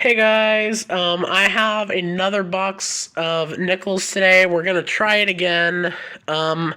Hey guys, I have another box of nickels today. We're gonna try it again. Um,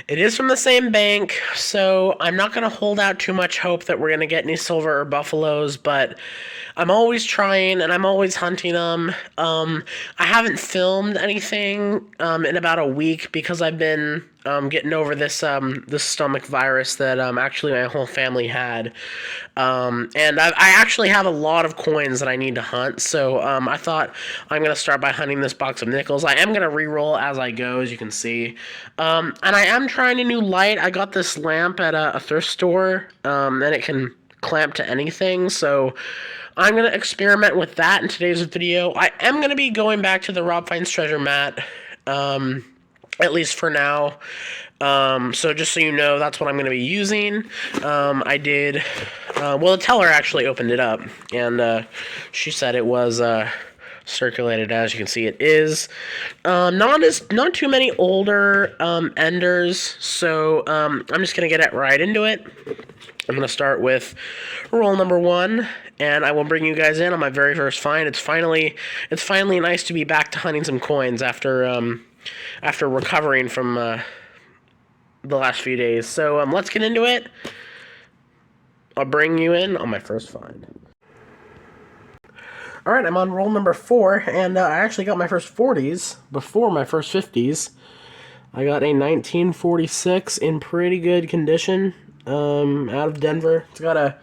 it is from the same bank, so I'm not gonna hold out too much hope that we're gonna get any silver or buffaloes, but I'm always trying and I'm always hunting them. I haven't filmed anything in about a week because I've been getting over this stomach virus that actually my whole family had. And I actually have a lot of coins that I need to hunt, so I thought I'm going to start by hunting this box of nickels. I am going to re-roll as I go, as you can see. And I am trying a new light. I got this lamp at a thrift store, and it can clamp to anything, so I'm going to experiment with that in today's video. I am going to be going back to the Rob Finds Treasure mat, at least for now. So just so you know, that's what I'm going to be using. I did, well, the teller actually opened it up, and she said it was circulated. As you can see, it is. Not too many older enders, so I'm just going to get right into it. I'm going to start with roll number 1, and I will bring you guys in on my very first find. It's finally nice to be back to hunting some coins after recovering from the last few days. So let's get into it. I'll bring you in on my first find. Alright, I'm on roll number 4, and I actually got my first 40s before my first 50s. I got a 1946 in pretty good condition, out of Denver. It's got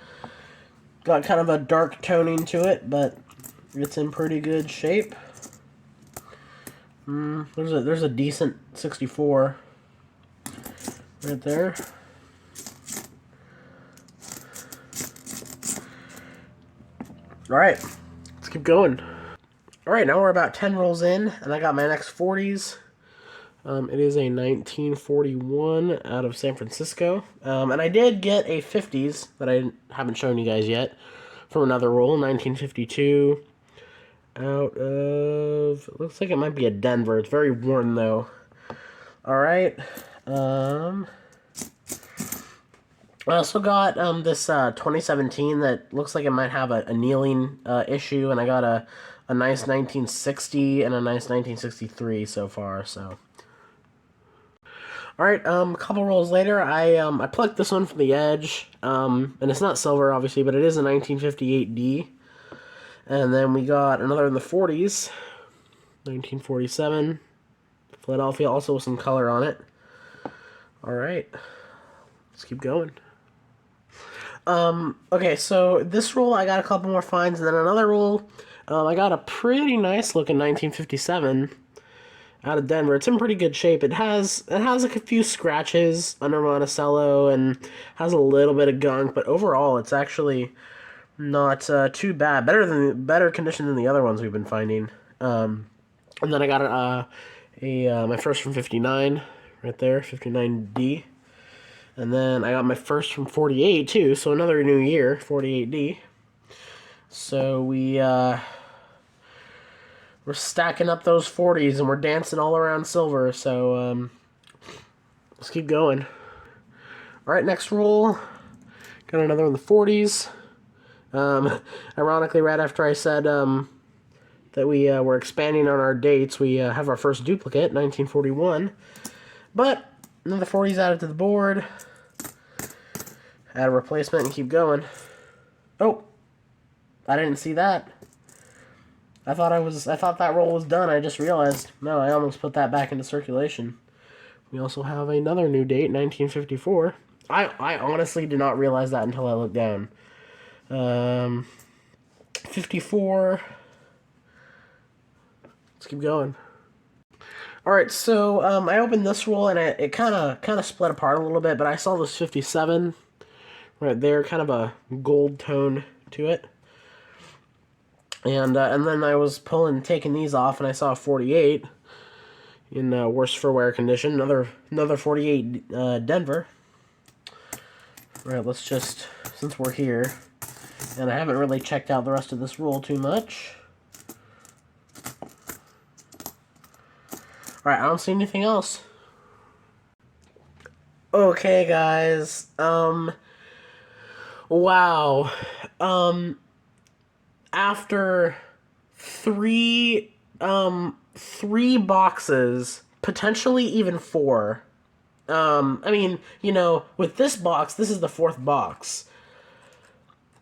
kind of a dark toning to it, but it's in pretty good shape. There's a decent 64 right there. Alright, let's keep going. Alright, now we're about 10 rolls in, and I got my next 40s. It is a 1941 out of San Francisco. And I did get a 50s that I haven't shown you guys yet from another roll, 1952. Out of, it looks like it might be a Denver. It's very worn, though. Alright. I also got this 2017 that looks like it might have a annealing issue, and I got a nice 1960 and a nice 1963 so far, so. Alright, a couple rolls later, I plucked this one from the edge, and it's not silver, obviously, but it is a 1958D. And then we got another in the 40s, 1947, Philadelphia, also with some color on it. Alright, let's keep going. Okay, so this roll I got a couple more finds, and then another roll, I got a pretty nice looking 1957 out of Denver. It's in pretty good shape. It has like a few scratches under Monticello and has a little bit of gunk, but overall it's actually not too bad. Better condition than the other ones we've been finding. And then I got my first from 59 right there, 59D. And then I got my first from 48 too, so another new year, 48D. So we're stacking up those 40s and we're dancing all around silver, so let's keep going. Alright, next roll. Got another in the 40s. Ironically, right after I said that we were expanding on our dates, we have our first duplicate, 1941. But another 40s added to the board. Add a replacement and keep going. Oh, I didn't see that. I thought that roll was done. I just realized. No, I almost put that back into circulation. We also have another new date, 1954. I honestly did not realize that until I looked down. 54. Let's keep going. Alright, so I opened this roll and it kind of split apart a little bit, but I saw this 57 right there, kind of a gold tone to it. And then I was taking these off, and I saw a 48 in worse for wear condition. Another 48 Denver. All right, let's just, since we're here, and I haven't really checked out the rest of this roll too much. All right, I don't see anything else. Okay, guys. Wow. after three boxes, potentially even four. I mean, with this box, this is the fourth box.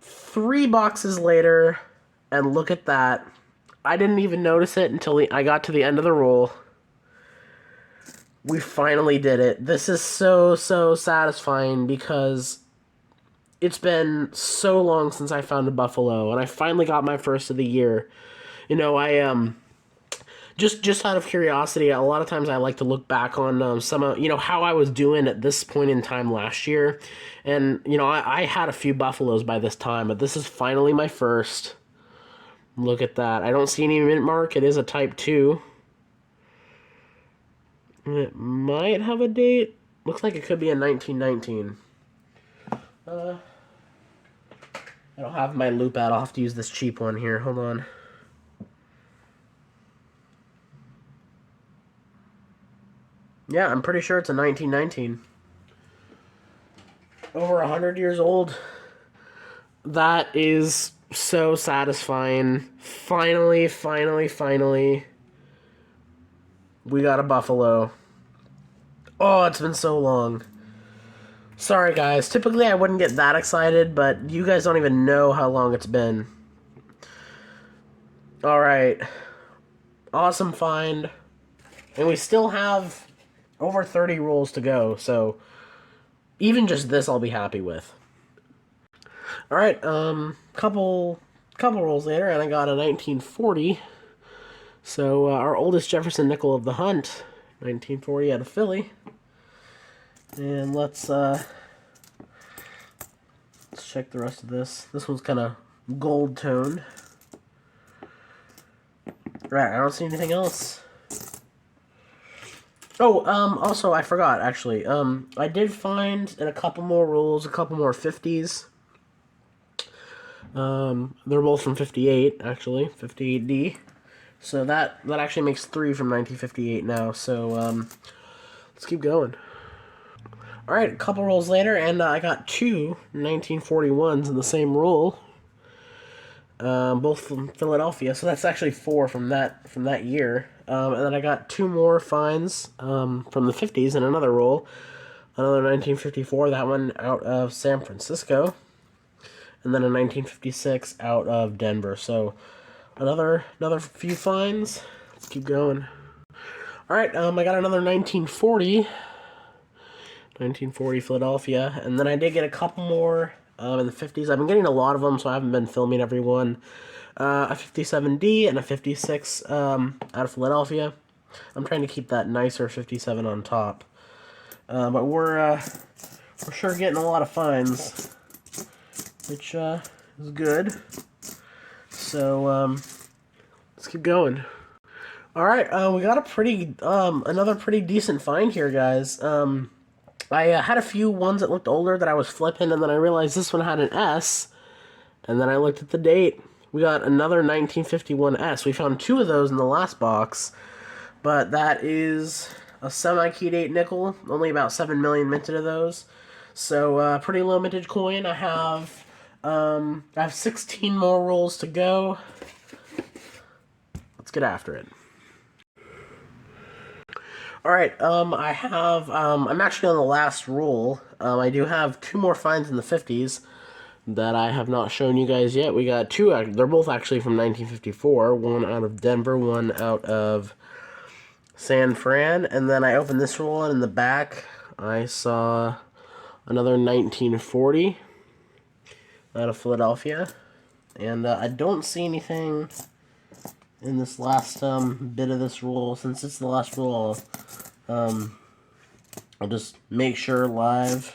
3 boxes later, and look at that. I didn't even notice it until I got to the end of the roll. We finally did it. This is so satisfying because it's been so long since I found a buffalo, and I finally got my first of the year. I just out of curiosity, a lot of times I like to look back on some of how I was doing at this point in time last year, and I had a few buffaloes by this time, but this is finally my first. Look at that. I don't see any mint mark. It is a type 2. It might have a date. Looks like it could be in 1919. I don't have my loop out. I'll have to use this cheap one here. Hold on. Yeah, I'm pretty sure it's a 1919. Over 100 years old. That is so satisfying. Finally, we got a buffalo. Oh, it's been so long. Sorry, guys. Typically, I wouldn't get that excited, but you guys don't even know how long it's been. Alright. Awesome find. And we still have over 30 rolls to go, so even just this I'll be happy with. Alright, couple rolls later, and I got a 1940. So, our oldest Jefferson nickel of the hunt, 1940 out of Philly. And let's check the rest of this. This one's kind of gold toned. Right, I don't see anything else. Oh, also, I forgot, actually. I did find in a couple more rolls, a couple more 50s. They're both from 58, actually, 58D. So that actually makes 3 from 1958 now, so, let's keep going. Alright, a couple rolls later, and I got 2 1941s in the same roll. Both from Philadelphia, so that's actually 4 from that year. And then I got 2 more finds from the 50s in another roll. Another 1954, that one out of San Francisco. And then a 1956 out of Denver. So another few finds. Let's keep going. Alright, I got another 1940 Philadelphia. And then I did get a couple more in the 50s. I've been getting a lot of them, so I haven't been filming every one. A 57D and a 56 out of Philadelphia. I'm trying to keep that nicer 57 on top. But we're sure getting a lot of finds, which is good. So let's keep going. All right, we got another pretty decent find here, guys. I had a few ones that looked older that I was flipping, and then I realized this one had an S, and then I looked at the date. We got another 1951 S. We found 2 of those in the last box, but that is a semi-key date nickel. Only about 7 million minted of those. So, pretty low mintage coin. I have 16 more rolls to go. Let's get after it. Alright, I'm actually on the last roll. I do have 2 more finds in the 50s that I have not shown you guys yet. We got 2, they're both actually from 1954. One out of Denver, one out of San Fran. And then I opened this roll, and in the back, I saw another 1940 out of Philadelphia. And I don't see anything in this last bit of this roll. Since it's the last roll, I'll just make sure live.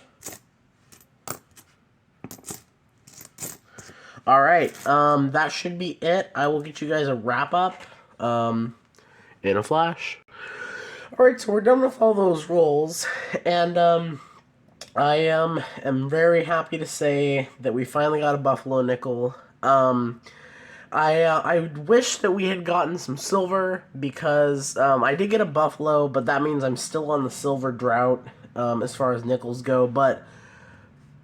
Alright, that should be it. I will get you guys a wrap-up in a flash. Alright, so we're done with all those rolls, and I am very happy to say that we finally got a Buffalo nickel. I wish that we had gotten some silver, because I did get a Buffalo, but that means I'm still on the silver drought as far as nickels go, but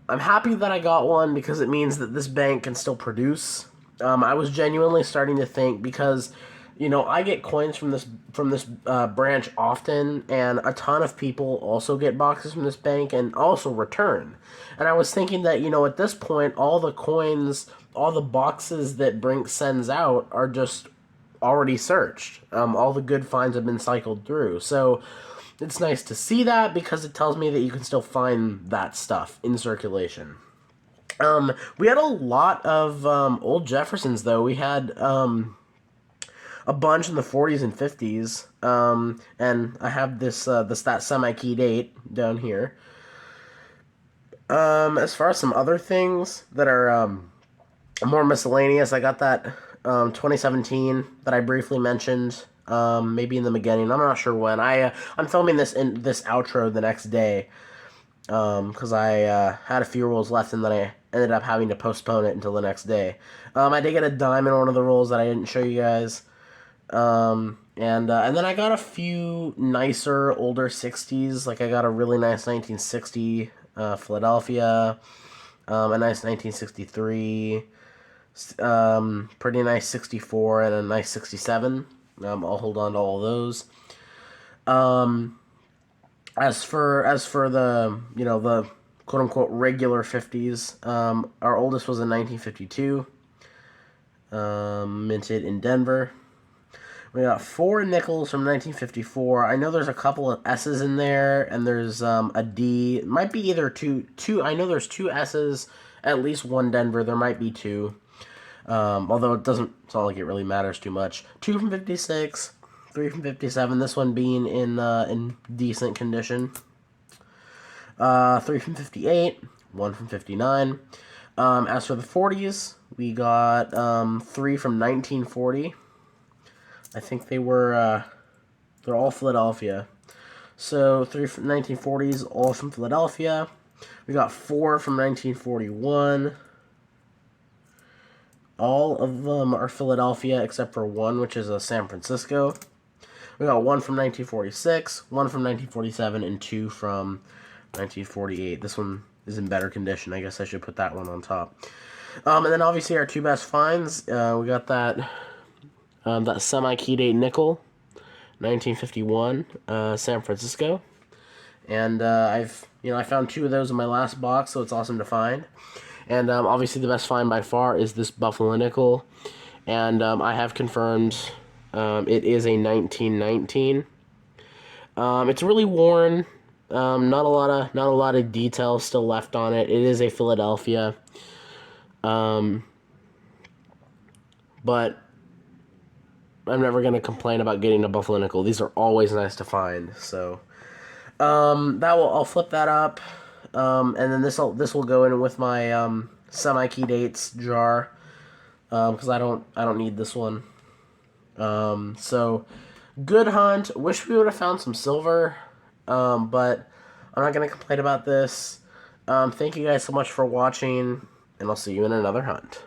I'm happy that I got one because it means that this bank can still produce. I was genuinely starting to think because, I get coins from this branch often, and a ton of people also get boxes from this bank and also return. And I was thinking that at this point, all the coins, all the boxes that Brink sends out are just already searched. All the good finds have been cycled through. So it's nice to see that because it tells me that you can still find that stuff in circulation. We had a lot of old Jeffersons though. We had a bunch in the 40s and 50s, and I have that semi-key date down here. As far as some other things that are more miscellaneous, I got that 2017 that I briefly mentioned. Maybe in the beginning. I'm not sure when. I'm filming this outro the next day because I had a few rolls left and then I ended up having to postpone it until the next day. I did get a dime in one of the rolls that I didn't show you guys. And then I got a few nicer older 60s. Like I got a really nice 1960 Philadelphia, a nice 1963, pretty nice 64, and a nice 67. I'll hold on to all those. As for the the quote unquote regular 50s, our oldest was in 1952, minted in Denver. We got 4 nickels from 1954. I know there's a couple of S's in there, and there's a D. It might be either two. I know there's 2 S's, at least 1 Denver. There might be 2. Although it's not like it really matters too much. 2 from 56, 3 from 57. This one being in decent condition. 3 from 58, 1 from 59. As for the 40s, we got 3 from 1940. I think they're all Philadelphia. So 3 from 1940s, all from Philadelphia. We got 4 from 1941. All of them are Philadelphia except for 1, which is a San Francisco. We got 1 from 1946, 1 from 1947, and 2 from 1948. This one is in better condition. I guess I should put that one on top. And then obviously our 2 best finds. We got that semi-key date nickel, 1951, San Francisco. And I found 2 of those in my last box, so it's awesome to find. And obviously the best find by far is this Buffalo nickel. And I have confirmed it is a 1919. It's really worn. Not a lot of detail still left on it. It is a Philadelphia. But I'm never going to complain about getting a Buffalo nickel. These are always nice to find. So I'll flip that up. And then this will go in with my semi-key dates jar because I don't need this one. So good hunt. Wish we would have found some silver, but I'm not gonna complain about this. Thank you guys so much for watching, and I'll see you in another hunt.